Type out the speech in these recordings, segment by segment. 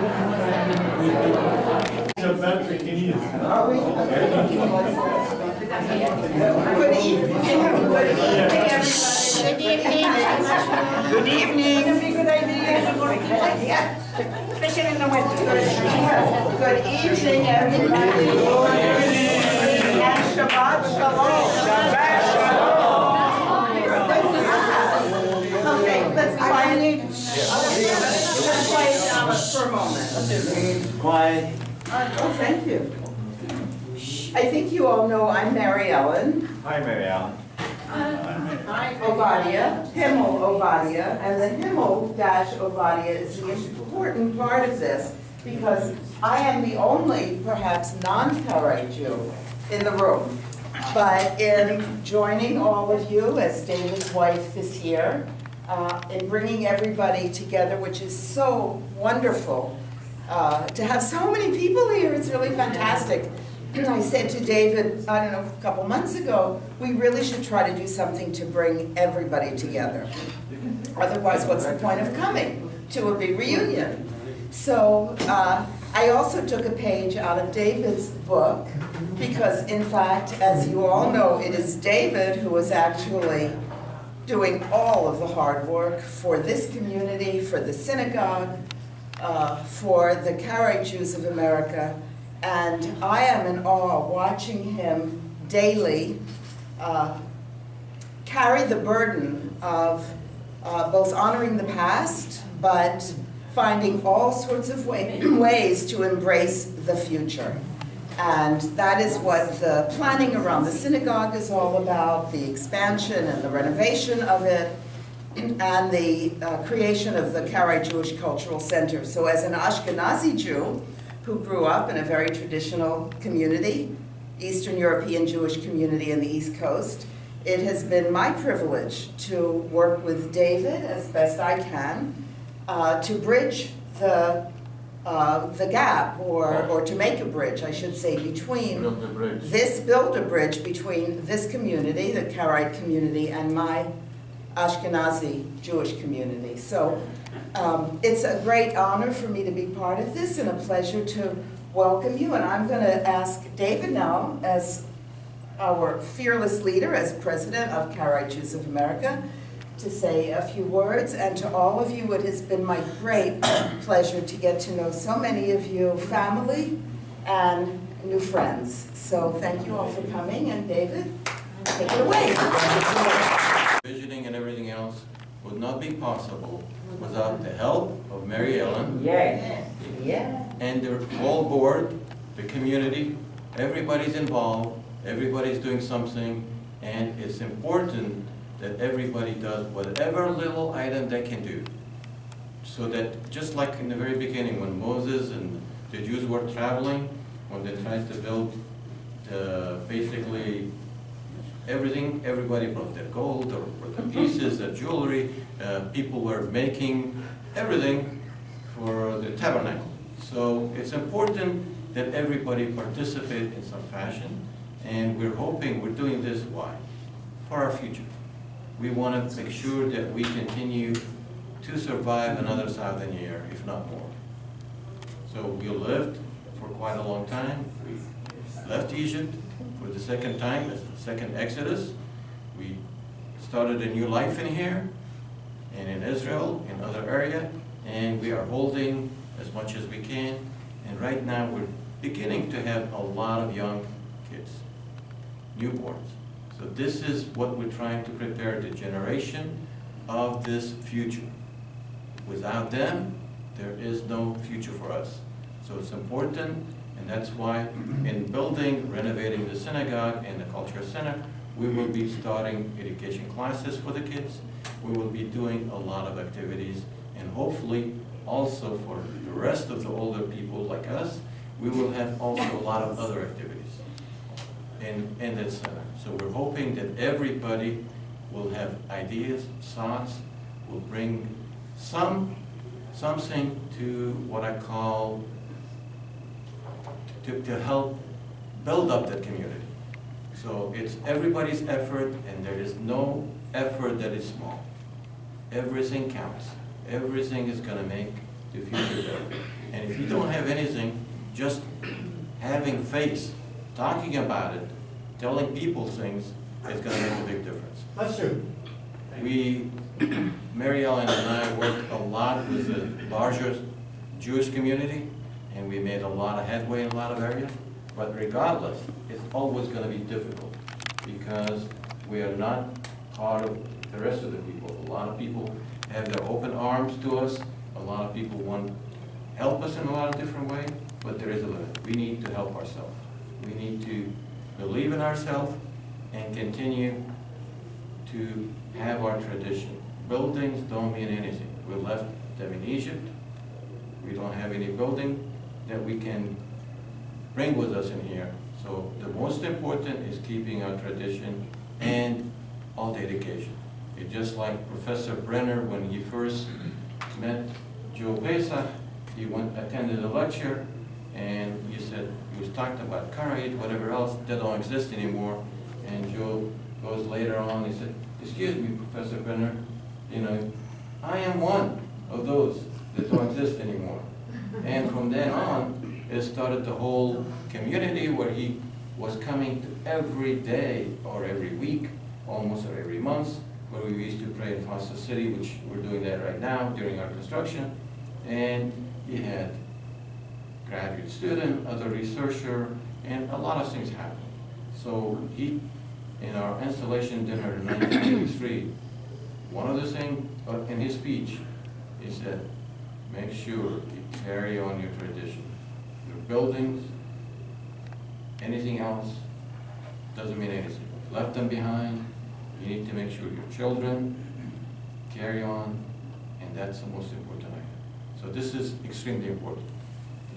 Good evening. Good evening, everybody. And Shabbat Shalom. Shabbat Shalom. Okay, let's quiet down for a moment. Quiet. Oh, thank you. I think you all know I'm Mary Ellen. Hi, Mary Ellen. Ovadia, Himmel Ovadia, and the Himmel-Ovadia is the important part of this because I am the only, perhaps, non-Karaite Jew in the room. But in joining all of you, as David's wife is here, in bringing everybody together, which is so wonderful, to have so many people here, it's really fantastic. I said to David, I don't know, a couple months ago, we really should try to do something to bring everybody together. Otherwise, what's the point of coming to a big reunion? So I also took a page out of David's book, because in fact, as you all know, it is David who is actually doing all of the hard work for this community, for the synagogue, for the Karaite Jews of America. And I am in awe watching him daily carry the burden of both honoring the past, but finding all sorts of ways to embrace the future. And that is what the planning around the synagogue is all about, the expansion and the renovation of it, and the creation of the Karaite Jewish Cultural Center. So as an Ashkenazi Jew, who grew up in a very traditional community, Eastern European Jewish community in the East Coast, it has been my privilege to work with David as best I can to bridge the gap, or to make a bridge, I should say, between build a bridge between this community, the Karaite community, and my Ashkenazi Jewish community. So it's a great honor for me to be part of this and a pleasure to welcome you. And I'm going to ask David now, as our fearless leader, as president of Karaite Jews of America, to say a few words. And to all of you, it has been my great pleasure to get to know so many of you, family and new friends. So thank you all for coming. And David, take it away. Visioning and everything else would not be possible without the help of Mary Ellen and the whole board, the community. Everybody's involved, everybody's doing something, and it's important that everybody does whatever little item they can do. So that, just like in the very beginning when Moses and the Jews were traveling, when they tried to build basically everything, everybody brought their gold or their pieces, their jewelry. People were making everything for the tabernacle. So it's important that everybody participate in some fashion, and we're hoping, we're doing this, why? For our future. We want to make sure that we continue to survive another 1,000 years, if not more. So we lived for quite a long time. We left Egypt for the second time, as the second Exodus. We started a new life in here, and in Israel, in other area, and we are holding as much as we can. And right now we're beginning to have a lot of young kids, newborns. So this is what we're trying to prepare the generation of this future. Without them, there is no future for us. So it's important, and that's why in building, renovating the synagogue and the culture center, we will be starting education classes for the kids. We will be doing a lot of activities, and hopefully also for the rest of the older people like us, we will have also a lot of other activities in that center. So we're hoping that everybody will have ideas, thoughts, will bring something to what I call to help build up that community. So it's everybody's effort, and there is no effort that is small. Everything counts. Everything is going to make the future there. And if you don't have anything, just having faith, talking about it, telling people things, it's gonna make a big difference. That's true. We, Mary Ellen and I worked a lot with the larger Jewish community, and we made a lot of headway in a lot of areas. But regardless, it's always gonna be difficult, because we are not part of the rest of the people. A lot of people have their open arms to us. A lot of people want to help us in a lot of different ways, but there is a limit. We need to help ourselves. We need to believe in ourselves and continue to have our tradition. Buildings don't mean anything. We left them in Egypt. We don't have any building that we can bring with us in here. So the most important is keeping our tradition and all dedication. It's just like Professor Brenner, when he first met Joe Pesach, he attended a lecture, and he said, he was talking about Karaite, whatever else, that don't exist anymore. And Joe goes later on, he said, excuse me, Professor Brenner, you know, I am one of those that don't exist anymore. And from then on, it started the whole community where he was coming to every day or every week, almost or every month, where we used to pray in Foster City, which we're doing that right now during our construction. And he had graduate student, other researcher, and a lot of things happened. So he, in our installation dinner in 1983, one of the things in his speech, he said, make sure you carry on your tradition. Your buildings, anything else, doesn't mean anything. Left them behind. You need to make sure your children carry on, and that's the most important item. So this is extremely important.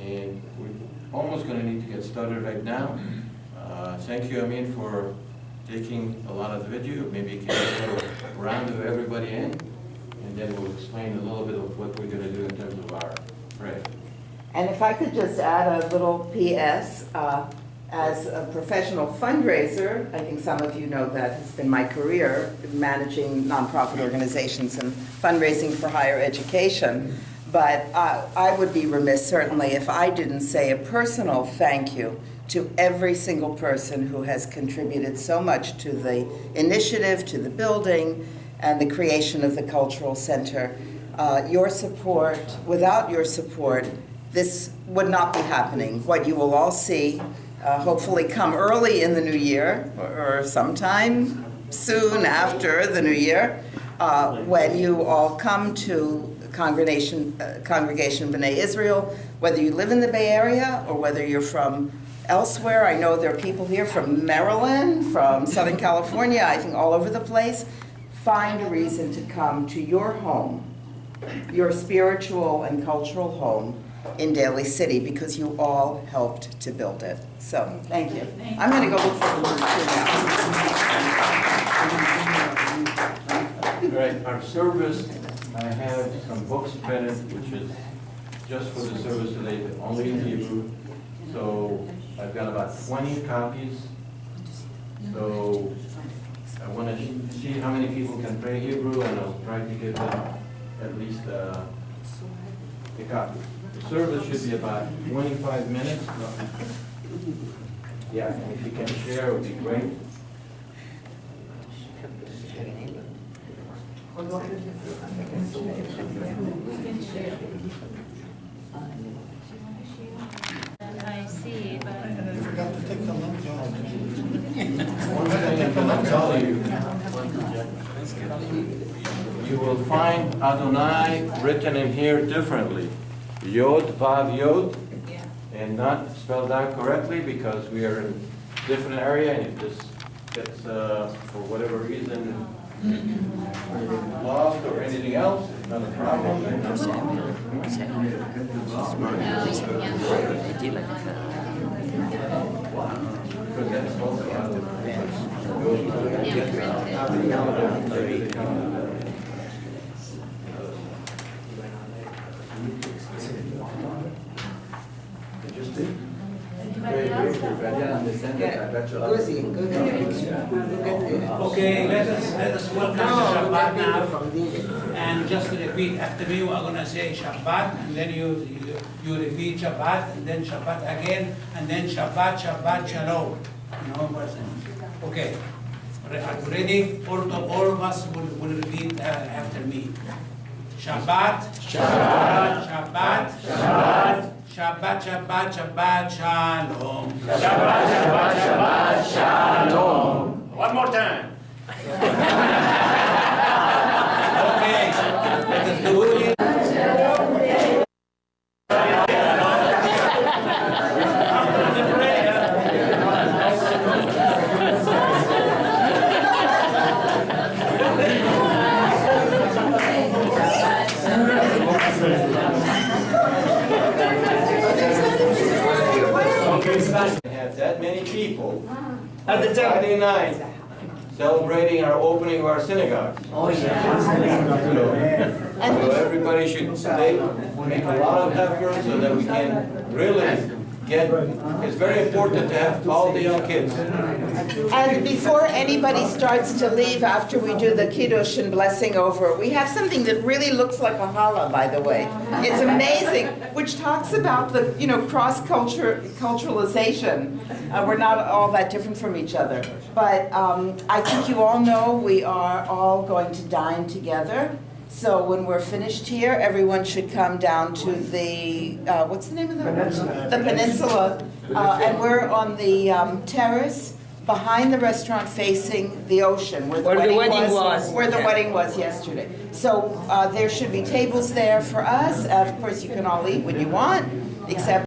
And we're almost going to need to get started right now. Thank you, Amin, for taking a lot of the video. Maybe you can just go around to everybody in, and then we'll explain a little bit of what we're going to do in terms of our prayer. And if I could just add a little PS, as a professional fundraiser, I think some of you know that has been my career, managing nonprofit organizations and fundraising for higher education. But I would be remiss, certainly, if I didn't say a personal thank you to every single person who has contributed so much to the initiative, to the building, and the creation of the Cultural Center. Your support, without your support, this would not be happening. What you will all see, hopefully come early in the new year, or sometime soon after the new year, when you all come to Congregation B'nai Israel, whether you live in the Bay Area or whether you're from elsewhere. I know there are people here from Maryland, from Southern California, I think all over the place. Find a reason to come to your home, your spiritual and cultural home in Daly City, because you all helped to build it. So, thank you. I'm going to go look for the words now. All right, our service, I have some books printed, which is just for the service today, but only in Hebrew. So I've got about 20 copies. So I want to see how many people can pray Hebrew, and I'll try to give them at least a copy. The service should be about 25 minutes. Yeah, and if you can share, it would be great. I see, but You forgot to take the lunch off. One thing I can tell you, you will find Adonai written in here differently. Yod, Vav, Yod, and not spelled out correctly because we are in a different area, and if this gets, for whatever reason, lost or anything else, it's not a problem. Because that's also Okay, let us welcome the Shabbat now. and just repeat after me. We're gonna say Shabbat, and then you repeat Shabbat, and then Shabbat again, and then Shabbat, Shabbat, Shalom. You know what I'm saying? Okay. Are you ready? All of us will repeat after me. Shabbat, Shabbat, Shabbat, Shabbat, Shabbat, Shabbat, Shabbat, Shalom. Shabbat, Shabbat, Shabbat, Shalom. One more time. Okay, let us do it. Have that many people on Friday night celebrating our opening of our synagogue. Oh, yeah. So everybody should make a lot of effort so that we can really get, it's very important to have all the young kids. And before anybody starts to leave after we do the kiddush and blessing over, we have something that really looks like a challah, by the way. It's amazing, which talks about the, cross-culturalization. We're not all that different from each other. But I think you all know we are all going to dine together. So when we're finished here, everyone should come down to the, what's the name of the? Peninsula. The Peninsula. And we're on the terrace behind the restaurant facing the ocean where the wedding was. Where the wedding was yesterday. So there should be tables there for us. Of course, you can all eat when you want, except